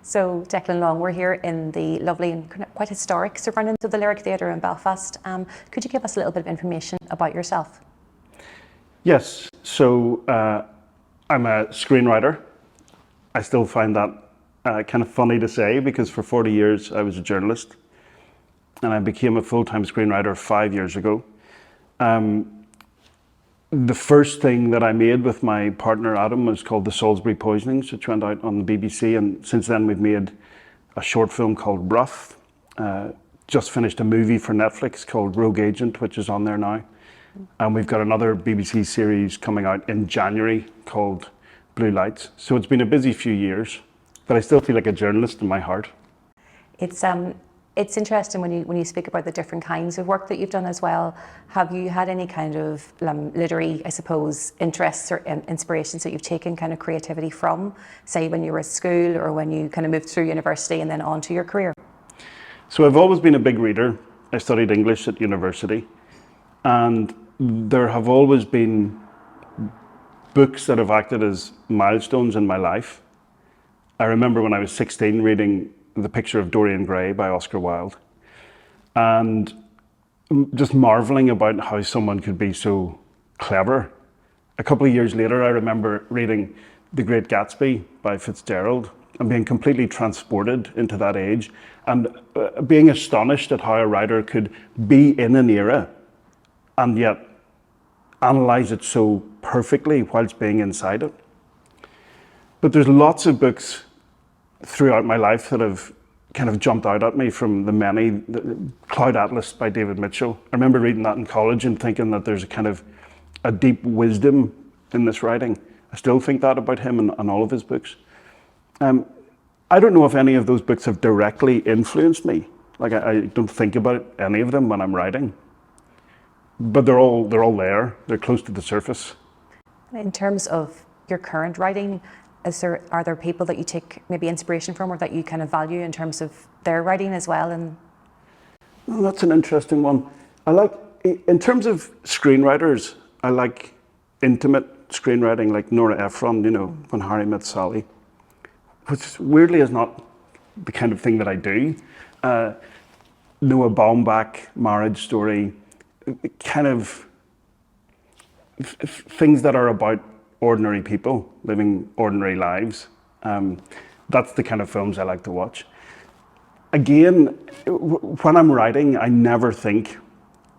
So Declan Lawn, we're here in the lovely and quite historic surroundings of the Lyric Theatre in Belfast. Could you give us a little bit of information about yourself? Yes, so I'm a screenwriter. I still find that kind of funny to say because for 40 years I was a journalist and I became a full-time screenwriter 5 years ago. The first thing that I made with my partner Adam was called The Salisbury Poisonings, which went out on the BBC, and since then we've made a short film called Rough. Just finished a movie for Netflix called Rogue Agent, which is on there now. And we've got another BBC series coming out in January called Blue Lights. So it's been a busy few years, but I still feel like a journalist in my heart. It's interesting when you speak about the different kinds of work that you've done as well. Have you had any kind of literary, I suppose, interests or inspirations that you've taken kind of creativity from, say when you were at school or when you kind of moved through university and then on to your career? So I've always been a big reader. I studied English at university, and there have always been books that have acted as milestones in my life. I remember when I was 16 reading The Picture of Dorian Gray by Oscar Wilde, and just marveling about how someone could be so clever. A couple of years later, I remember reading The Great Gatsby by Fitzgerald and being completely transported into that age and being astonished at how a writer could be in an era and yet analyze it so perfectly whilst being inside it. But there's lots of books throughout my life that have kind of jumped out at me from the many. Cloud Atlas by David Mitchell. I remember reading that in college and thinking that there's a kind of a deep wisdom in this writing. I still think that about him and all of his books. I don't know if any of those books have directly influenced me. Like I don't think about any of them when I'm writing, but they're all there. They're close to the surface. In terms of your current writing, are there people that you take maybe inspiration from or that you kind of value in terms of their writing as well? Well, that's an interesting one. In terms of screenwriters, I like intimate screenwriting like Nora Ephron, When Harry Met Sally, which weirdly is not the kind of thing that I do. Noah Baumbach, Marriage Story, kind of things that are about ordinary people living ordinary lives. That's the kind of films I like to watch. Again, when I'm writing, I never think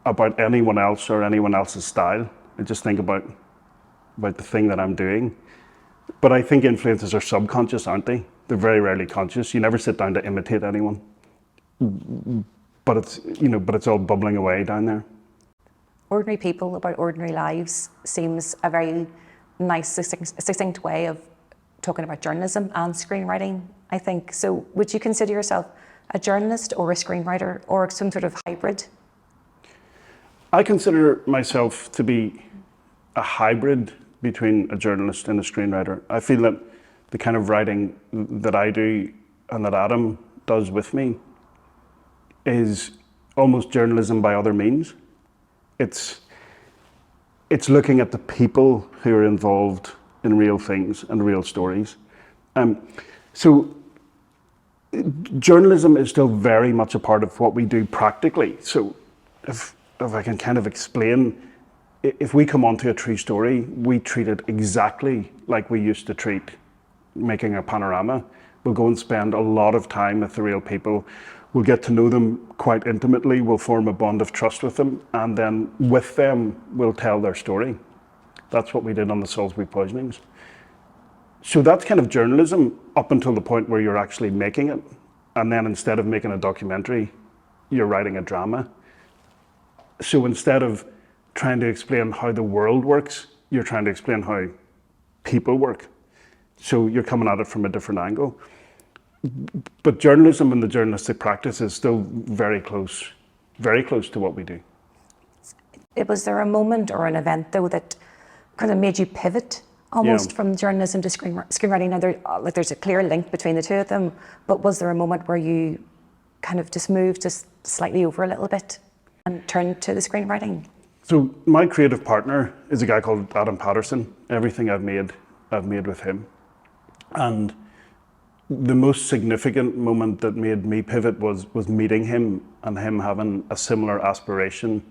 about anyone else or anyone else's style. I just think about the thing that I'm doing. But I think influences are subconscious, aren't they? They're very rarely conscious. You never sit down to imitate anyone. But it's all bubbling away down there. Ordinary people about ordinary lives seems a very nice, succinct way of talking about journalism and screenwriting, I think. So would you consider yourself a journalist or a screenwriter or some sort of hybrid? I consider myself to be a hybrid between a journalist and a screenwriter. I feel that the kind of writing that I do and that Adam does with me is almost journalism by other means. It's looking at the people who are involved in real things and real stories. So journalism is still very much a part of what we do practically. So if I can kind of explain, if we come onto a true story, we treat it exactly like we used to treat making a panorama. We'll go and spend a lot of time with the real people. We'll get to know them quite intimately. We'll form a bond of trust with them. And then with them, we'll tell their story. That's what we did on the Salisbury Poisonings. So that's kind of journalism up until the point where you're actually making it. And then instead of making a documentary, you're writing a drama. So instead of trying to explain how the world works, you're trying to explain how people work. So you're coming at it from a different angle. But journalism and the journalistic practice is still very close to what we do. Was there a moment or an event, though, that kind of made you pivot almost from journalism to screenwriting? Now, there's a clear link between the two of them, but was there a moment where you kind of just moved just slightly over a little bit and turned to the screenwriting? So my creative partner is a guy called Adam Patterson. Everything I've made with him. And the most significant moment that made me pivot was meeting him and him having a similar aspiration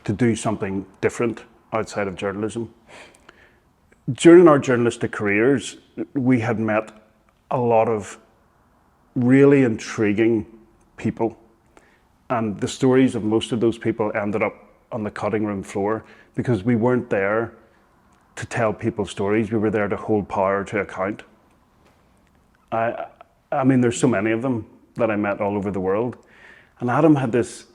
to do something different outside of journalism. During our journalistic careers, we had met a lot of really intriguing people, and the stories of most of those people ended up on the cutting room floor because we weren't there to tell people stories, we were there to hold power to account. I mean, there's so many of them that I met all over the world, and Adam had this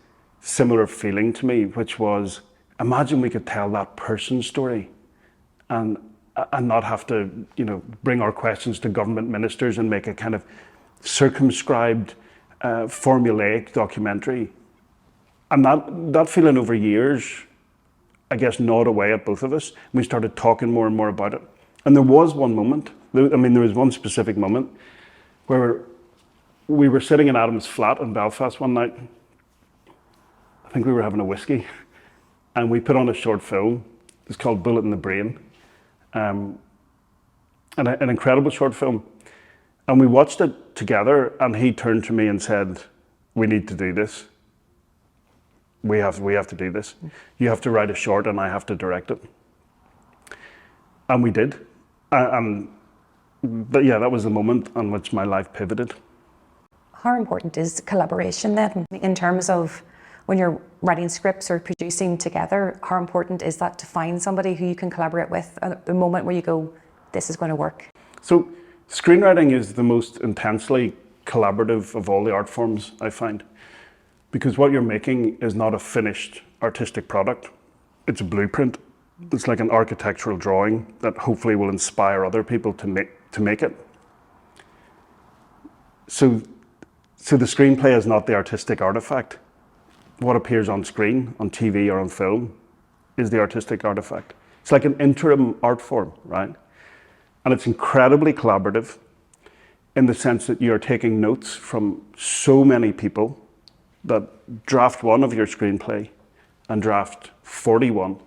similar feeling to me, which was, imagine we could tell that person's story and not have to, bring our questions to government ministers and make a kind of circumscribed, formulaic documentary. And that feeling over years, I guess, gnawed away at both of us. We started talking more and more about it. And there was one moment, there was one specific moment where we were sitting in Adam's flat in Belfast one night. I think we were having a whiskey, and we put on a short film. It's called Bullet in the Brain. And an incredible short film. And we watched it together, and he turned to me and said, we need to do this. We have to do this. You have to write a short and I have to direct it. And we did. But yeah, that was the moment on which my life pivoted. How important is collaboration then, in terms of when you're writing scripts or producing together? How important is that to find somebody who you can collaborate with at the moment where you go, this is going to work? So screenwriting is the most intensely collaborative of all the art forms, I find, because what you're making is not a finished artistic product. It's a blueprint. It's like an architectural drawing that hopefully will inspire other people to make it. So the screenplay is not the artistic artifact. What appears on screen, on TV or on film, is the artistic artifact. It's like an interim art form, right? And it's incredibly collaborative in the sense that you're taking notes from so many people that draft one of your screenplay and draft 41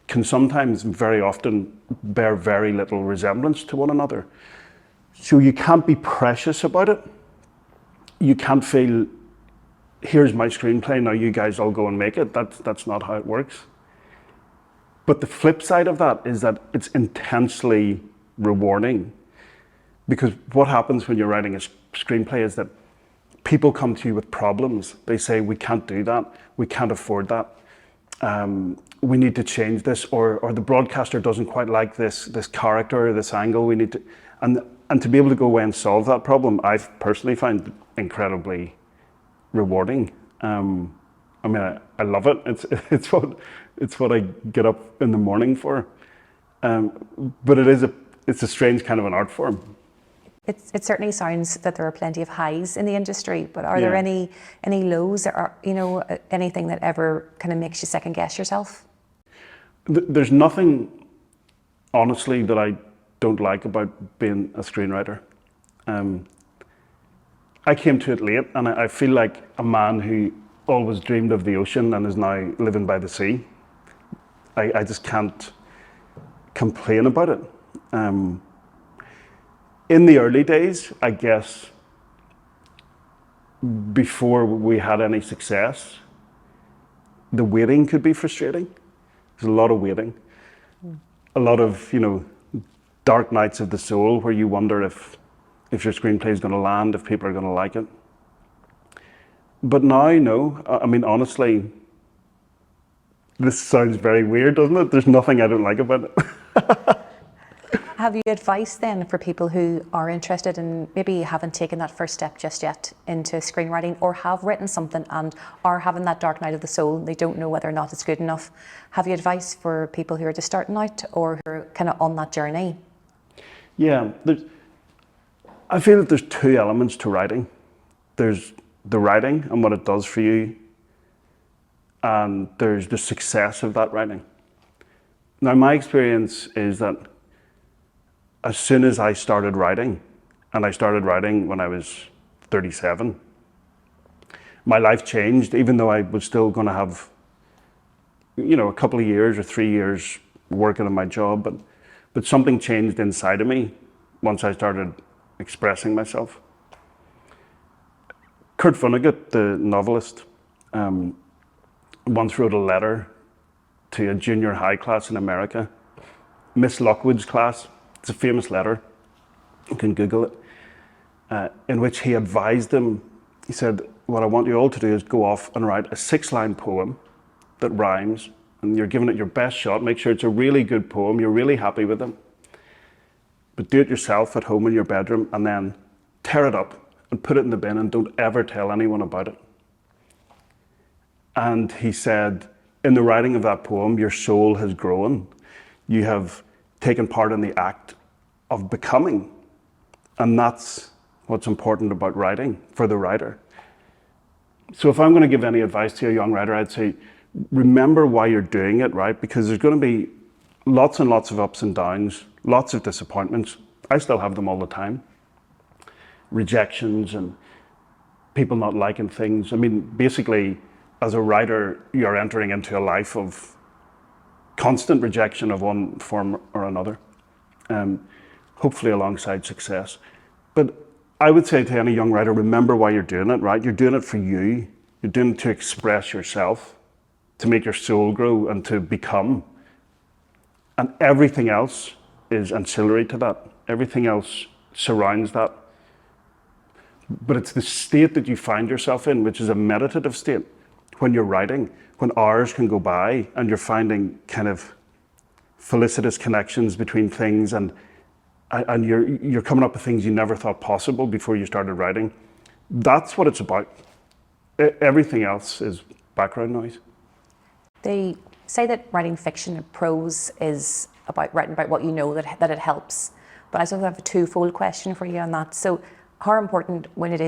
can sometimes, very often, bear very little resemblance to one another. So you can't be precious about it. You can't feel, here's my screenplay, now you guys all go and make it. That's not how it works. But the flip side of that is that it's intensely rewarding, because what happens when you're writing a screenplay is that people come to you with problems. They say, we can't do that, we can't afford that, we need to change this, or the broadcaster doesn't quite like this character or this angle, we need to, and to be able to go away and solve that problem, I personally find incredibly rewarding. I love it. It's what I get up in the morning for. But it's a strange kind of an art form. It certainly sounds that there are plenty of highs in the industry, but are there any lows, or anything that ever kind of makes you second guess yourself? There's nothing, honestly, that I don't like about being a screenwriter. I came to it late, and I feel like a man who always dreamed of the ocean and is now living by the sea. I just can't complain about it. In the early days, I guess, before we had any success, the waiting could be frustrating. There's a lot of waiting. A lot of, dark nights of the soul where you wonder if your screenplay is going to land, if people are going to like it. But now, no. I mean, honestly, this sounds very weird, doesn't it? There's nothing I don't like about it. Have you advice then for people who are interested and maybe haven't taken that first step just yet into screenwriting, or have written something and are having that dark night of the soul, they don't know whether or not it's good enough? Have you advice for people who are just starting out or who are kind of on that journey? Yeah, I feel that there's two elements to writing. There's the writing and what it does for you, and there's the success of that writing. Now, my experience is that as soon as I started writing, and I started writing when I was 37, my life changed, even though I was still going to have, a couple of years or 3 years working on my job, but something changed inside of me once I started expressing myself. Kurt Vonnegut, the novelist, once wrote a letter to a junior high class in America, Miss Lockwood's class. It's a famous letter. You can Google it. In which he advised them, he said, what I want you all to do is go off and write a 6-line poem that rhymes, and you're giving it your best shot. Make sure it's a really good poem, you're really happy with them. But do it yourself at home in your bedroom, and then tear it up and put it in the bin and don't ever tell anyone about it. And he said, in the writing of that poem, your soul has grown. You have taken part in the act of becoming. And that's what's important about writing for the writer. So if I'm going to give any advice to a young writer, I'd say, remember why you're doing it, right? Because there's going to be lots and lots of ups and downs, lots of disappointments. I still have them all the time. Rejections and people not liking things. I mean, basically, as a writer, you're entering into a life of constant rejection of one form or another, hopefully alongside success. But I would say to any young writer, remember why you're doing it, right? You're doing it for you. You're doing it to express yourself, to make your soul grow and to become. And everything else is ancillary to that. Everything else surrounds that. But it's the state that you find yourself in, which is a meditative state, when you're writing, when hours can go by and you're finding kind of felicitous connections between things, and you're coming up with things you never thought possible before you started writing. That's what it's about. Everything else is background noise. They say that writing fiction and prose is about writing about what you know, that it helps. But I sort of have a twofold question for you on that. So how important when it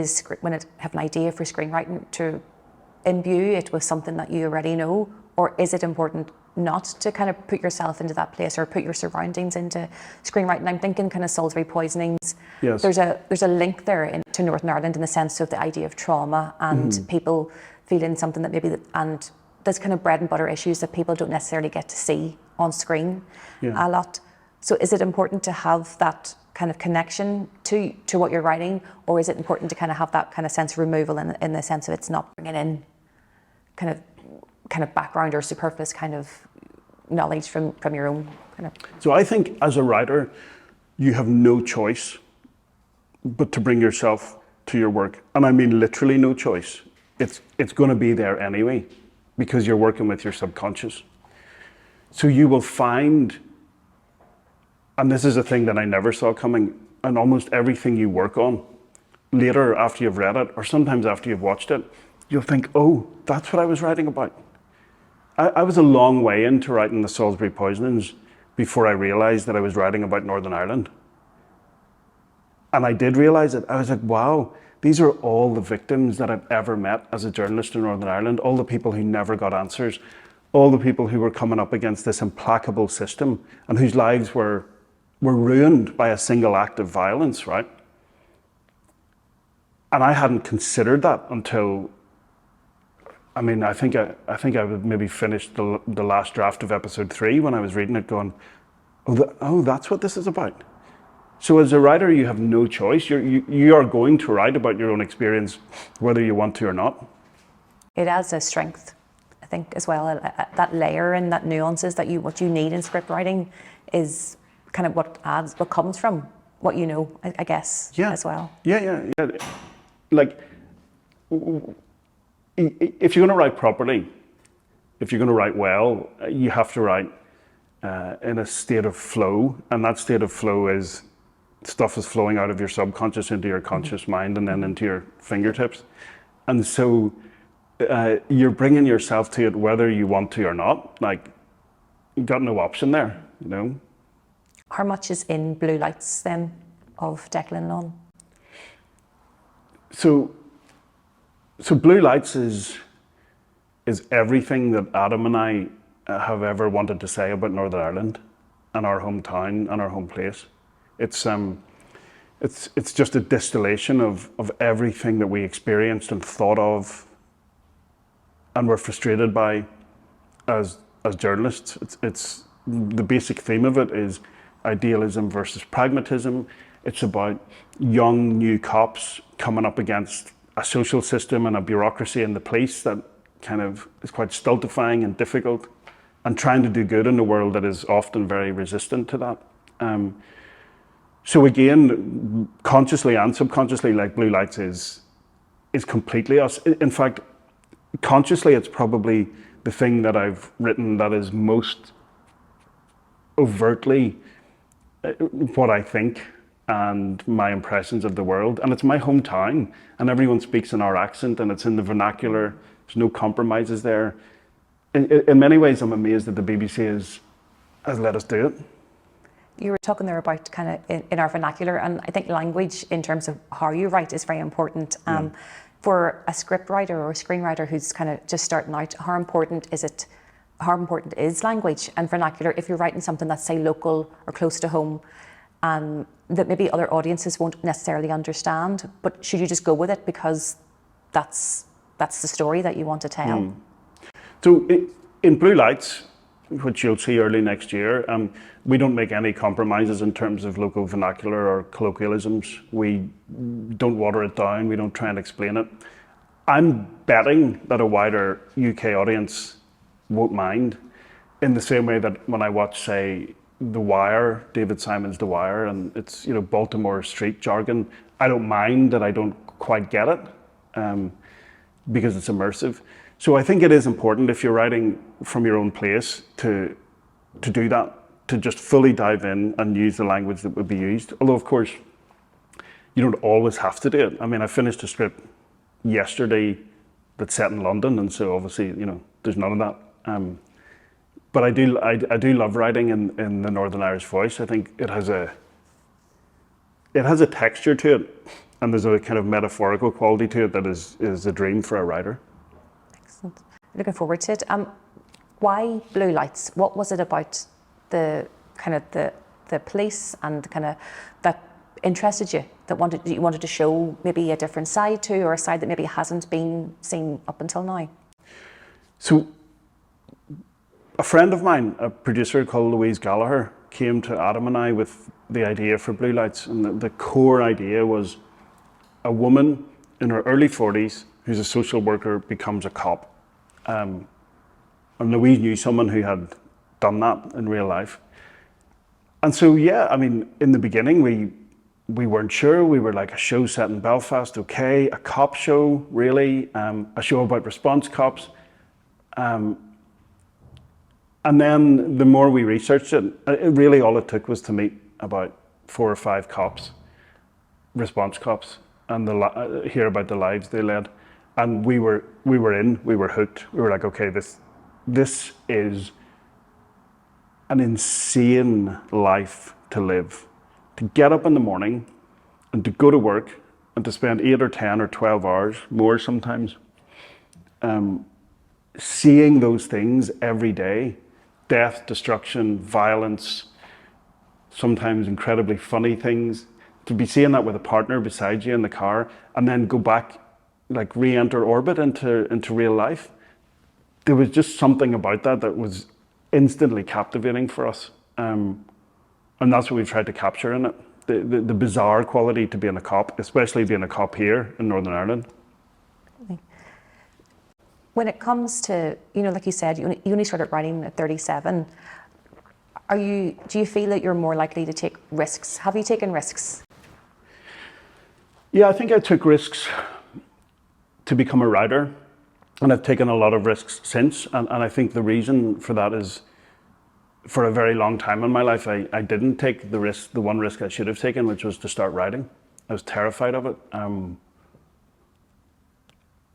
have an idea for screenwriting to imbue it with something that you already know, or is it important not to kind of put yourself into that place or put your surroundings into screenwriting? I'm thinking kind of Salisbury Poisonings. Yes. There's a link there to Northern Ireland in the sense of the idea of trauma and people feeling something that and there's kind of bread and butter issues that people don't necessarily get to see on screen a lot. So is it important to have that kind of connection to what you're writing, or is it important to kind of have that kind of sense of removal in the sense of it's not bringing in kind of background or superfluous kind of knowledge from your own kind of... So I think as a writer, you have no choice but to bring yourself to your work. And I mean literally no choice. It's going to be there anyway, because you're working with your subconscious. So you will find, and this is a thing that I never saw coming, and almost everything you work on, later after you've read it, or sometimes after you've watched it, you'll think, oh, that's what I was writing about. I was a long way into writing the Salisbury Poisonings before I realised that I was writing about Northern Ireland. And I did realise it. I was like, wow, these are all the victims that I've ever met as a journalist in Northern Ireland, all the people who never got answers, all the people who were coming up against this implacable system and whose lives were ruined by a single act of violence, right? And I hadn't considered that until, I mean, I think I would maybe finished the last draft of episode 3 when I was reading it going, oh, that's what this is about. So as a writer, you have no choice. You are going to write about your own experience, whether you want to or not. It adds a strength, I think, as well. That layer and that nuances that what you need in script writing is kind of what comes from what you know, I guess, as well. Yeah. Like, if you're going to write properly, if you're going to write well, you have to write in a state of flow, and that state of flow is stuff is flowing out of your subconscious into your conscious mind and then into your fingertips. And so you're bringing yourself to it whether you want to or not. Like, you've got no option there, you know. How much is in Blue Lights then of Declan Lawn? So Blue Lights is everything that Adam and I have ever wanted to say about Northern Ireland and our hometown and our home place. It's just a distillation of everything that we experienced and thought of and were frustrated by as journalists. It's the basic theme of it is idealism versus pragmatism. It's about young new cops coming up against a social system and a bureaucracy in the police that kind of is quite stultifying and difficult, and trying to do good in a world that is often very resistant to that. So again, consciously and subconsciously, like Blue Lights is completely us. In fact, consciously, it's probably the thing that I've written that is most overtly what I think and my impressions of the world. And it's my hometown, and everyone speaks in our accent, and it's in the vernacular. There's no compromises there. In many ways, I'm amazed that the BBC has let us do it. You were talking there about kind of in our vernacular, and I think language in terms of how you write is very important. For a scriptwriter or a screenwriter who's kind of just starting out, how important is language and vernacular if you're writing something that's, say, local or close to home, that maybe other audiences won't necessarily understand, but should you just go with it because that's the story that you want to tell? So in Blue Lights, which you'll see early next year, we don't make any compromises in terms of local vernacular or colloquialisms. We don't water it down. We don't try and explain it. I'm betting that a wider UK audience won't mind, in the same way that when I watch, say, The Wire, David Simon's The Wire, and it's Baltimore street jargon, I don't mind that I don't quite get it, because it's immersive. So I think it is important, if you're writing from your own place, to do that, to just fully dive in and use the language that would be used. Although, of course, you don't always have to do it. I mean, I finished a script yesterday that's set in London, and so obviously, there's none of that. But I do love writing in the Northern Irish voice. I think it has a texture to it, and there's a kind of metaphorical quality to it that is a dream for a writer. Excellent. Looking forward to it. Why Blue Lights? What was it about the kind of the police and kind of that interested you, that you wanted to show maybe a different side to, or a side that maybe hasn't been seen up until now? So a friend of mine, a producer called Louise Gallagher, came to Adam and I with the idea for Blue Lights, and the core idea was a woman in her early 40s who's a social worker becomes a cop. And Louise knew someone who had done that in real life. And so, yeah, I mean, in the beginning, we weren't sure. We were like, a show set in Belfast, okay, a cop show, really, a show about response cops. And then the more we researched it, really all it took was to meet about 4 or 5 cops, response cops, and hear about the lives they led. And we were hooked. We were like, okay, this is an insane life to live. To get up in the morning and to go to work and to spend 8 or 10 or 12 hours, more sometimes, seeing those things every day, death, destruction, violence, sometimes incredibly funny things, to be seeing that with a partner beside you in the car, and then go back, like re-enter orbit into real life. There was just something about that was instantly captivating for us. And that's what we've tried to capture in it. The bizarre quality to being a cop, especially being a cop here in Northern Ireland. When it comes to, like you said, you only started writing at 37. Do you feel that you're more likely to take risks? Have you taken risks? Yeah, I think I took risks to become a writer, and I've taken a lot of risks since. And I think the reason for that is, for a very long time in my life, I didn't take the one risk I should have taken, which was to start writing. I was terrified of it.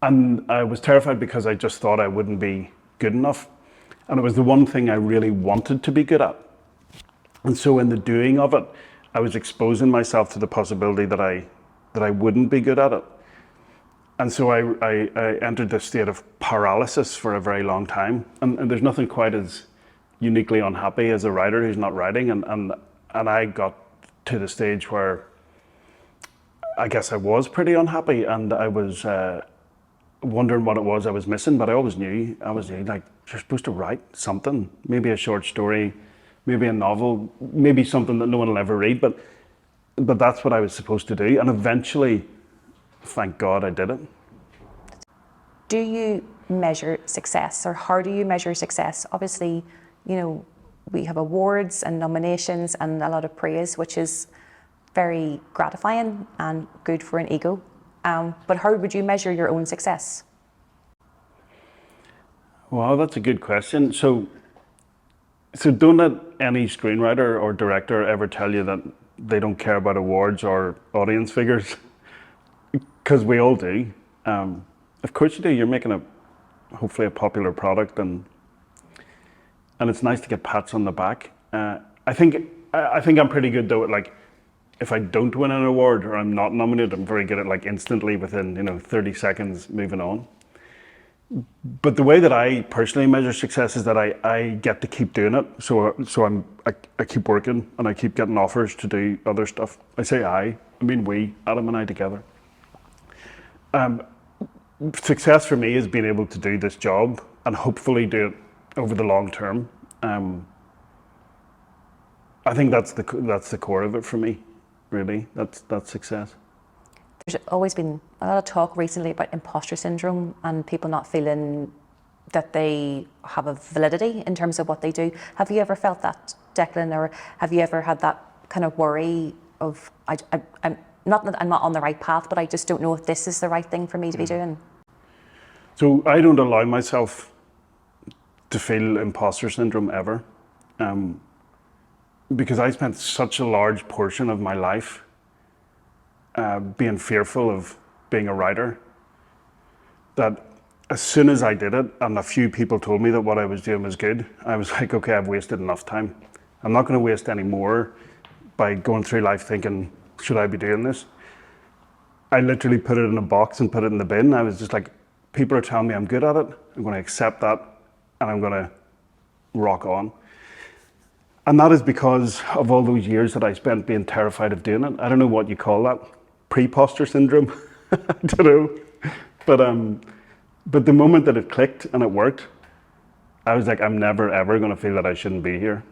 And I was terrified because I just thought I wouldn't be good enough. And it was the one thing I really wanted to be good at. And so in the doing of it, I was exposing myself to the possibility that I wouldn't be good at it. And so I entered this state of paralysis for a very long time. And there's nothing quite as uniquely unhappy as a writer who's not writing. And I got to the stage where I guess I was pretty unhappy, and I was wondering what it was I was missing, but I always knew, like, you're supposed to write something, maybe a short story, maybe a novel, maybe something that no one will ever read, but but that's what I was supposed to do. And eventually, thank God I did it. Do you measure success, or how do you measure success? Obviously, you know, we have awards and nominations and a lot of praise, which is very gratifying and good for an ego. But how would you measure your own success? Well, that's a good question. So don't let any screenwriter or director ever tell you that they don't care about awards or audience figures, because we all do. Of course you do. You're making hopefully a popular product, and it's nice to get pats on the back. I think I'm pretty good though at, like, if I don't win an award or I'm not nominated, I'm very good at, like, instantly within 30 seconds moving on. But the way that I personally measure success is that I get to keep doing it. So I keep working and I keep getting offers to do other stuff. I say I mean we, Adam and I together. Success for me is being able to do this job and hopefully do it over the long term. I think that's the core of it for me, really. That's success. There's always been a lot of talk recently about imposter syndrome and people not feeling that they have a validity in terms of what they do. Have you ever felt that, Declan, or have you ever had that kind of worry of, I'm not that I'm not on the right path, but I just don't know if this is the right thing for me to be doing? So I don't allow myself to feel imposter syndrome ever, because I spent such a large portion of my life being fearful of being a writer, that as soon as I did it and a few people told me that what I was doing was good, I was like, okay, I've wasted enough time. I'm not going to waste any more by going through life thinking, should I be doing this? I literally put it in a box and put it in the bin. I was just like, people are telling me I'm good at it. I'm going to accept that and I'm going to rock on. And that is because of all those years that I spent being terrified of doing it. I don't know what you call that. Pre-poster syndrome? I don't know. But the moment that it clicked and it worked, I was like, I'm never ever going to feel that I shouldn't be here.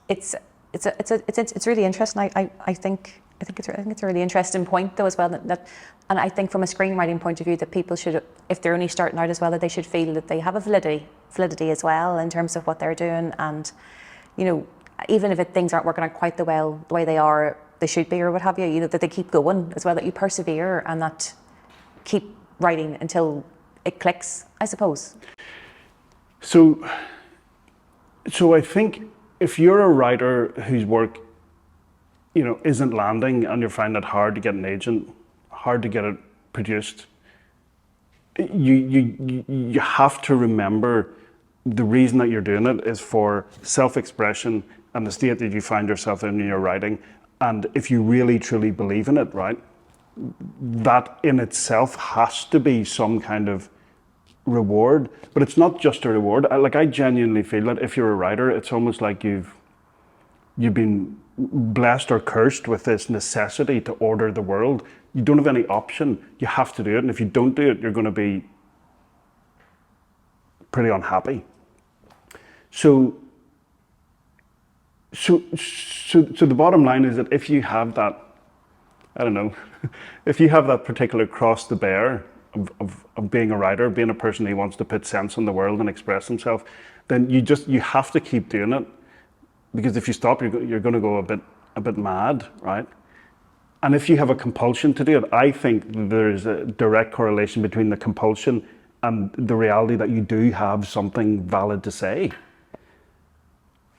It's really interesting. I think it's a really interesting point though as well, and I think from a screenwriting point of view that people should, if they're only starting out as well, that they should feel that they have a validity as well in terms of what they're doing, and even if things aren't working out quite the way they should be or what have you, that they keep going as well, that you persevere and that keep writing until it clicks, I suppose. So I think if you're a writer whose work isn't landing and you're finding it hard to get an agent, hard to get it produced, you have to remember the reason that you're doing it is for self-expression and the state that you find yourself in your writing. And if you really truly believe in it, right, that in itself has to be some kind of reward. But it's not just a reward. I genuinely feel that if you're a writer, it's almost like you've been blessed or cursed with this necessity to order the world. You don't have any option. You have to do it. And if you don't do it, you're going to be pretty unhappy. So the bottom line is that if you have that, I don't know, if you have that particular cross to bear of being a writer, being a person who wants to put sense in the world and express himself, then you have to keep doing it. Because if you stop, you're going to go a bit mad, right? And if you have a compulsion to do it, I think there's a direct correlation between the compulsion and the reality that you do have something valid to say.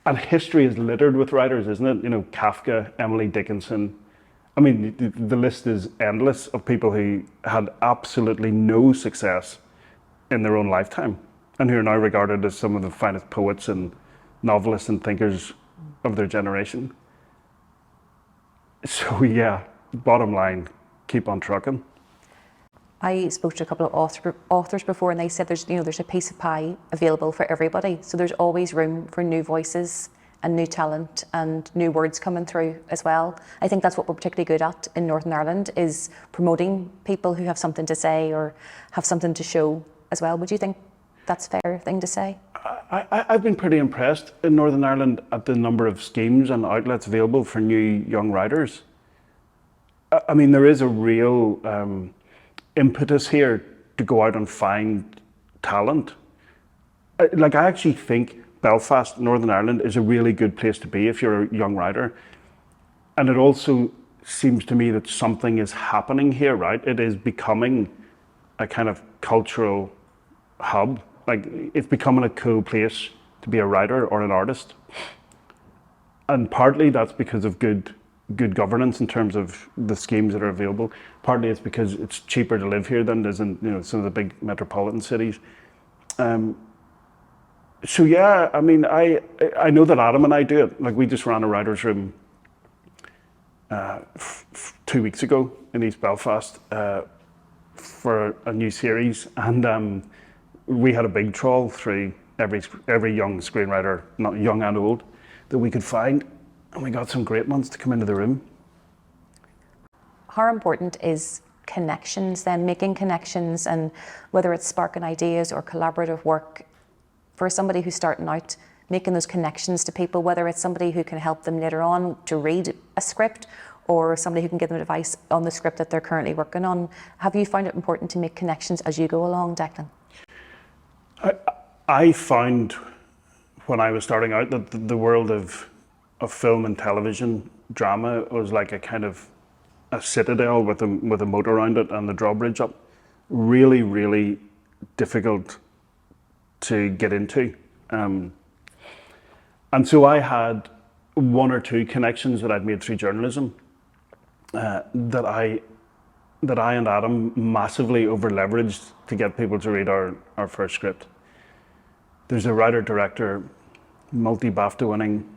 And history is littered with writers, isn't it? Kafka, Emily Dickinson. I mean, the list is endless of people who had absolutely no success in their own lifetime and who are now regarded as some of the finest poets and novelists and thinkers of their generation. So yeah, bottom line, keep on trucking. I spoke to a couple of authors before, and they said there's a piece of pie available for everybody. So there's always room for new voices and new talent and new words coming through as well. I think that's what we're particularly good at in Northern Ireland, is promoting people who have something to say or have something to show as well. Would you think that's a fair thing to say? I've been pretty impressed in Northern Ireland at the number of schemes and outlets available for new young writers. I mean, there is a real impetus here to go out and find talent. Like, I actually think Belfast, Northern Ireland, is a really good place to be if you're a young writer. And it also seems to me that something is happening here, right? It is becoming a kind of cultural hub. Like, it's becoming a cool place to be a writer or an artist. And partly that's because of good governance in terms of the schemes that are available. Partly it's because it's cheaper to live here than it is in some of the big metropolitan cities. So yeah, I mean, I know that Adam and I do it. Like, we just ran a writer's room 2 weeks ago in East Belfast for a new series, and we had a big trawl through every young screenwriter, not young and old, that we could find, and we got some great ones to come into the room. How important is connections then, making connections, and whether it's sparking ideas or collaborative work for somebody who's starting out, making those connections to people, whether it's somebody who can help them later on to read a script or somebody who can give them advice on the script that they're currently working on. Have you found it important to make connections as you go along, Declan? I found when I was starting out that the world of film and television drama was like a kind of a citadel with a moat around it and the drawbridge up. Really, really difficult to get into. And so I had one or two connections that I'd made through journalism that I and Adam massively over leveraged to get people to read our first script. There's a writer-director, multi-BAFTA winning,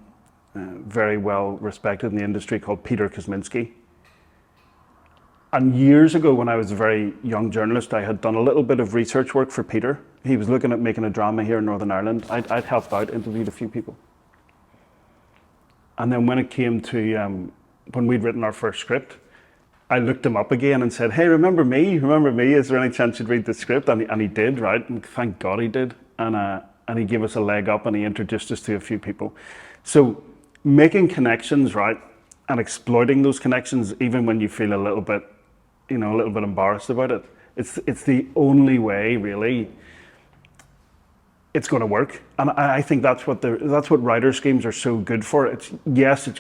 very well respected in the industry, called Peter Kosminski. And years ago, when I was a very young journalist, I had done a little bit of research work for Peter. He was looking at making a drama here in Northern Ireland. I'd helped out, interviewed a few people. And then when it came to, when we'd written our first script, I looked him up again and said, hey, remember me? Remember me? Is there any chance you'd read the script? And he did, right? And thank God he did. And he gave us a leg up and he introduced us to a few people. So making connections, right? And exploiting those connections, even when you feel a little bit embarrassed about it. It's the only way, really, it's going to work. And I think that's what writer schemes are so good for. It's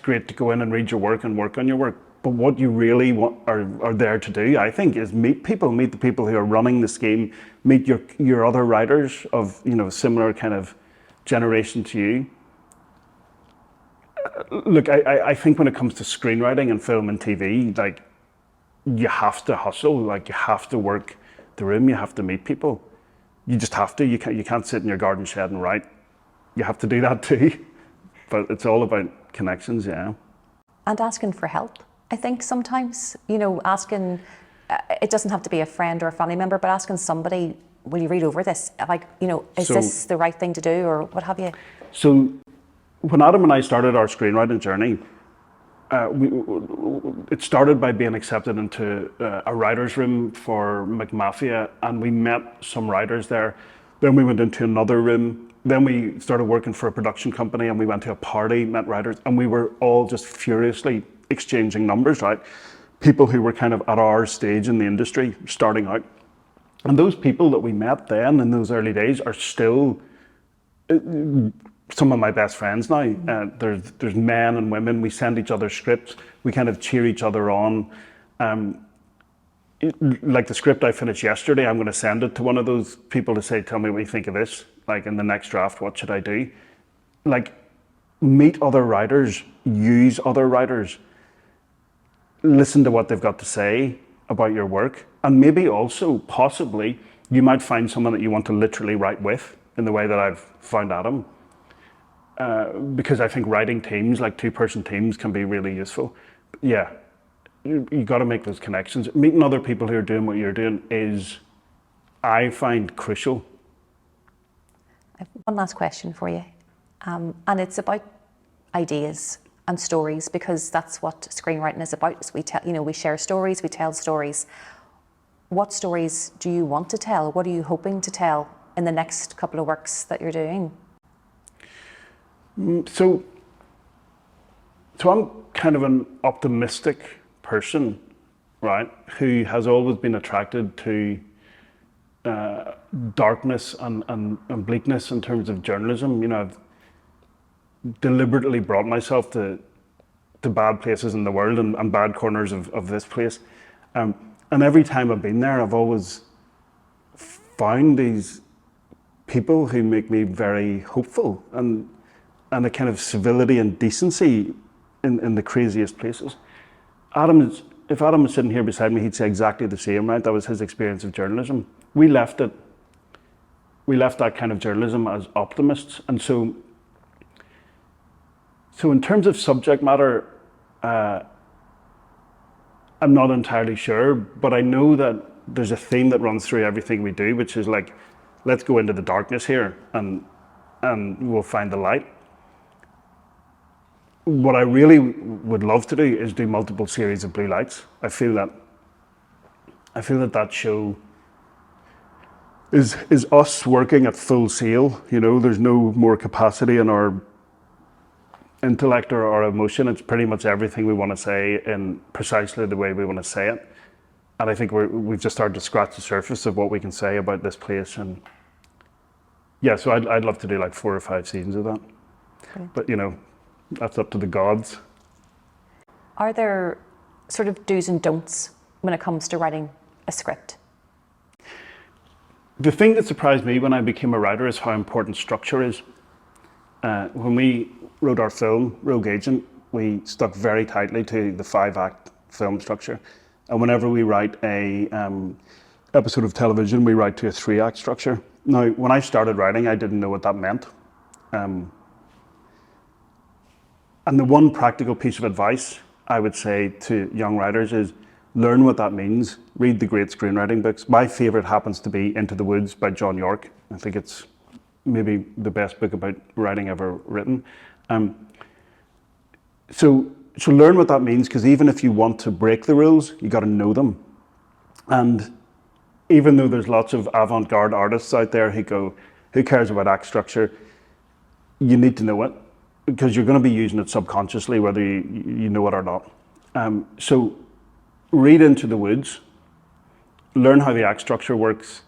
great to go in and read your work and work on your work, but what you really are there to do, I think, is meet the people who are running the scheme, meet your other writers of similar kind of generation to you. Look, I think when it comes to screenwriting and film and TV, like, you have to hustle, like, you have to work the room, you have to meet people. You just have to. You can't sit in your garden shed and write. You have to do that too. But it's all about connections, yeah. And asking for help. I think sometimes, asking, it doesn't have to be a friend or a family member, but asking somebody, will you read over this? Like, is this the right thing to do, or what have you? So when Adam and I started our screenwriting journey, it started by being accepted into a writer's room for McMafia, and we met some writers there. Then we went into another room. Then we started working for a production company, and we went to a party, met writers, and we were all just furiously exchanging numbers, right? People who were kind of at our stage in the industry, starting out. And those people that we met then in those early days are still some of my best friends now. There's men and women. We send each other scripts. We kind of cheer each other on. Like the script I finished yesterday, I'm going to send it to one of those people to say, tell me what you think of this. Like, in the next draft, what should I do? Like, meet other writers, use other writers, listen to what they've got to say about your work. And maybe also, possibly, you might find someone that you want to literally write with, in the way that I've found Adam. Because I think writing teams, like two-person teams, can be really useful. Yeah, you got to make those connections. Meeting other people who are doing what you're doing is, I find, crucial. I have one last question for you, and it's about ideas and stories, because that's what screenwriting is about. We share stories, we tell stories. What stories do you want to tell? What are you hoping to tell in the next couple of works that you're doing? So I'm kind of an optimistic person, right, who has always been attracted to darkness and bleakness in terms of journalism. You know, I've deliberately brought myself to bad places in the world and bad corners of this place. And every time I've been there, I've always found these people who make me very hopeful and a kind of civility and decency in the craziest places. If Adam was sitting here beside me, he'd say exactly the same, right? That was his experience of journalism. We left that kind of journalism as optimists. And so in terms of subject matter, I'm not entirely sure, but I know that there's a theme that runs through everything we do, which is like, let's go into the darkness here and we'll find the light. What I really would love to do is do multiple series of Blue Lights. I feel that show is us working at full sail. You know, there's no more capacity in our intellect or our emotion. It's pretty much everything we want to say in precisely the way we want to say it. And I think we've just started to scratch the surface of what we can say about this place. And yeah, so I'd love to do like 4 or 5 seasons of that. Okay. But you know, that's up to the gods. Are there sort of do's and don'ts when it comes to writing a script? The thing that surprised me when I became a writer is how important structure is. When we wrote our film, Rogue Agent, we stuck very tightly to the 5-act film structure. And whenever we write a episode of television, we write to a 3-act structure. Now, when I started writing, I didn't know what that meant. And the one practical piece of advice I would say to young writers is learn what that means. Read the great screenwriting books. My favorite happens to be Into the Woods by John York. I think it's maybe the best book about writing ever written. So learn what that means, because even if you want to break the rules, you got to know them. And even though there's lots of avant-garde artists out there who go, who cares about act structure? You need to know it, because you're going to be using it subconsciously, whether you know it or not. So read Into the Woods, learn how the act structure works.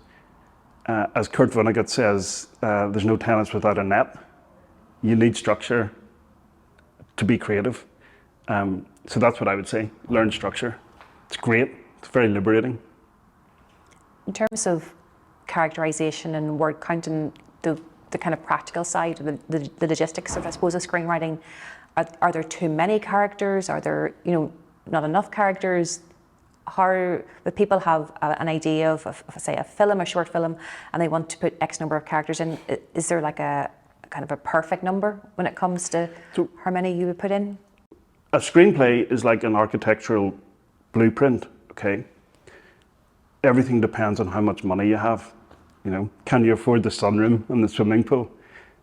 As Kurt Vonnegut says, there's no tennis without a net. You need structure to be creative. So that's what I would say, learn structure. It's great, it's very liberating. In terms of characterization and word count and the kind of practical side, the logistics of, I suppose, of screenwriting, are there too many characters? Are there, not enough characters? How, if people have an idea of, say, a film, a short film, and they want to put X number of characters in, is there like a kind of a perfect number when it comes to how many you would put in? A screenplay is like an architectural blueprint, okay? Everything depends on how much money you have. Can you afford the sunroom and the swimming pool?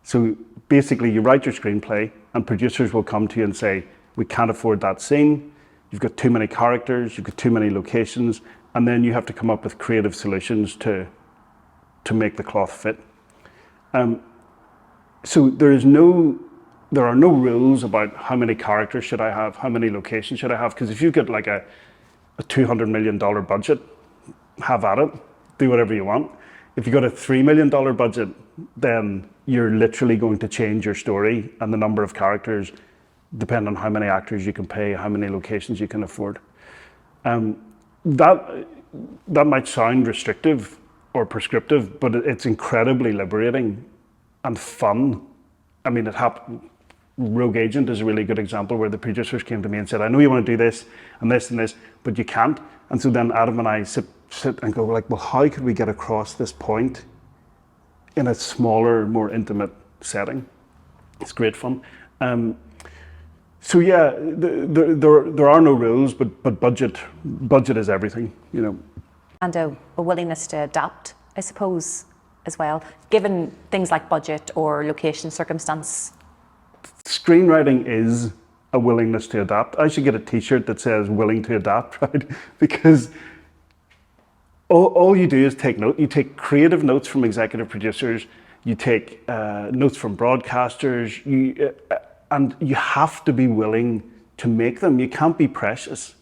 So basically you write your screenplay and producers will come to you and say, we can't afford that scene, you've got too many characters, you've got too many locations, and then you have to come up with creative solutions to make the cloth fit. So there are no rules about how many characters should I have, how many locations should I have, because if you've got like a $200 million budget, have at it, do whatever you want. If you've got a $3 million budget, then you're literally going to change your story and the number of characters depending on how many actors you can pay, how many locations you can afford. That might sound restrictive or prescriptive, but it's incredibly liberating and fun. I mean, it happened. Rogue Agent is a really good example where the producers came to me and said, I know you want to do this and this and this, but you can't. And so then Adam and I sit and go like, well, how could we get across this point in a smaller, more intimate setting? It's great fun. So yeah, there are no rules, but budget is everything, And a willingness to adapt, I suppose, as well, given things like budget or location circumstance. Screenwriting is a willingness to adapt. I should get a t-shirt that says willing to adapt, right? Because all you do is take note. You take creative notes from executive producers. You take notes from broadcasters. And you have to be willing to make them. You can't be precious.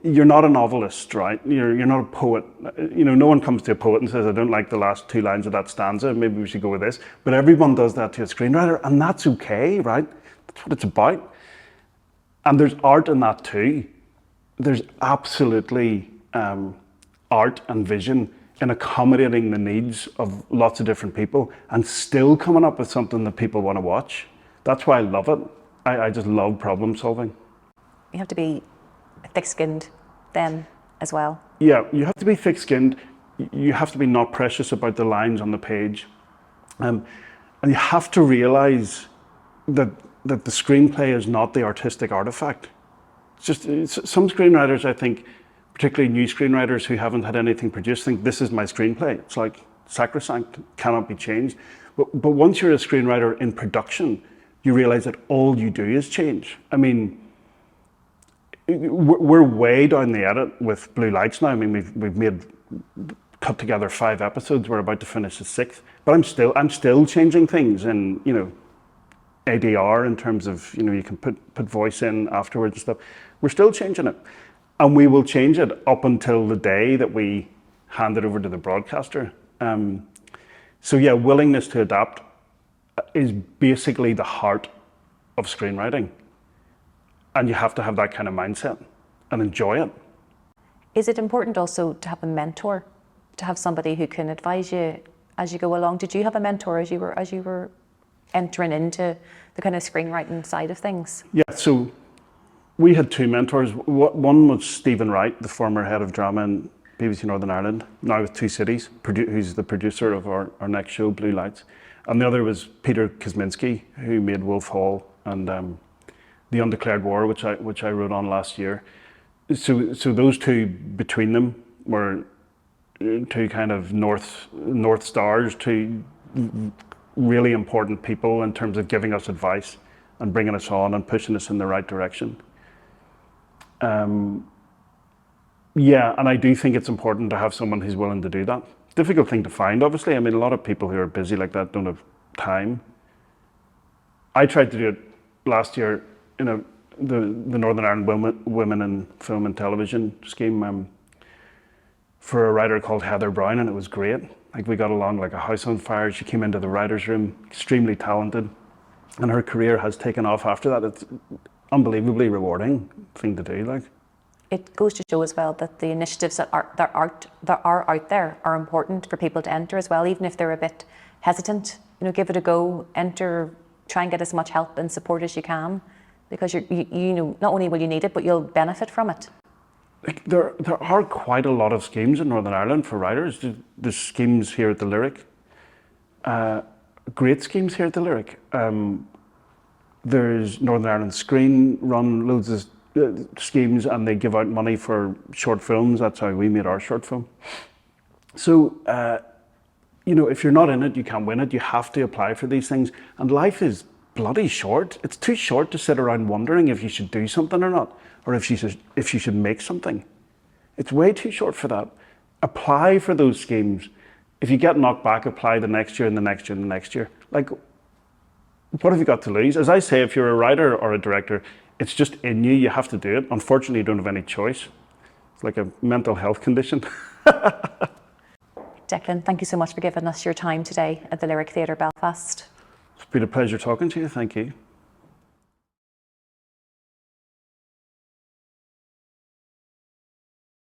You're not a novelist, right? You're not a poet. You know, no one comes to a poet and says, I don't like the last 2 lines of that stanza, maybe we should go with this. But everyone does that to a screenwriter, and that's okay, right? That's what it's about. And there's art in that too. There's absolutely art and vision in accommodating the needs of lots of different people and still coming up with something that people want to watch. That's why I love it. I just love problem solving. You have to be thick-skinned then as well. Yeah, you have to be thick-skinned. You have to be not precious about the lines on the page. And you have to realize that the screenplay is not the artistic artifact. It's some screenwriters, I think, particularly new screenwriters who haven't had anything produced, think this is my screenplay. It's like sacrosanct, cannot be changed. But once you're a screenwriter in production, you realize that all you do is change. I mean, we're way down the edit with Blue Lights now. I mean, we've cut together 5 episodes. We're about to finish the 6th, but I'm still changing things in, you know, ADR in terms of, you know, you can put voice in afterwards and stuff. We're still changing it, and we will change it up until the day that we hand it over to the broadcaster. So yeah, willingness to adapt is basically the heart of screenwriting. And you have to have that kind of mindset and enjoy it. Is it important also to have a mentor, to have somebody who can advise you as you go along? Did you have a mentor as you were entering into the kind of screenwriting side of things? Yeah, so we had 2 mentors. One was Stephen Wright, the former head of drama in BBC Northern Ireland, now with 2 Cities, who's the producer of our next show, Blue Lights. And the other was Peter Kosminski, who made Wolf Hall and The Undeclared War, which I wrote on last year. So those 2 between them were 2 kind of north stars, 2 really important people in terms of giving us advice and bringing us on and pushing us in the right direction. Yeah, and I do think it's important to have someone who's willing to do that. Difficult thing to find, obviously. I mean, a lot of people who are busy like that don't have time. I tried to do it last year in the Northern Ireland Women in Film and Television scheme for a writer called Heather Brown, and it was great. Like, we got along like a house on fire. She came into the writer's room, extremely talented, and her career has taken off after that. It's unbelievably rewarding thing to do. Like, it goes to show as well that the initiatives that are out there are important for people to enter as well, even if they're a bit hesitant. You know, give it a go, enter, try and get as much help and support as you can, because you know, not only will you need it, but you'll benefit from it. Like, there are quite a lot of schemes in Northern Ireland for writers. There's schemes here at the Lyric, great schemes here at the Lyric. There's Northern Ireland Screen run loads of schemes, and they give out money for short films. That's how we made our short film. So, you know, if you're not in it, you can't win it. You have to apply for these things. And life is bloody short. It's too short to sit around wondering if you should do something or not, or if you should make something. It's way too short for that. Apply for those schemes. If you get knocked back, apply the next year and the next year and the next year. Like, what have you got to lose? As I say, if you're a writer or a director, it's just in you. You have to do it. Unfortunately, you don't have any choice. It's like a mental health condition. Declan, thank you so much for giving us your time today at the Lyric Theatre Belfast. It's been a pleasure talking to you. Thank you.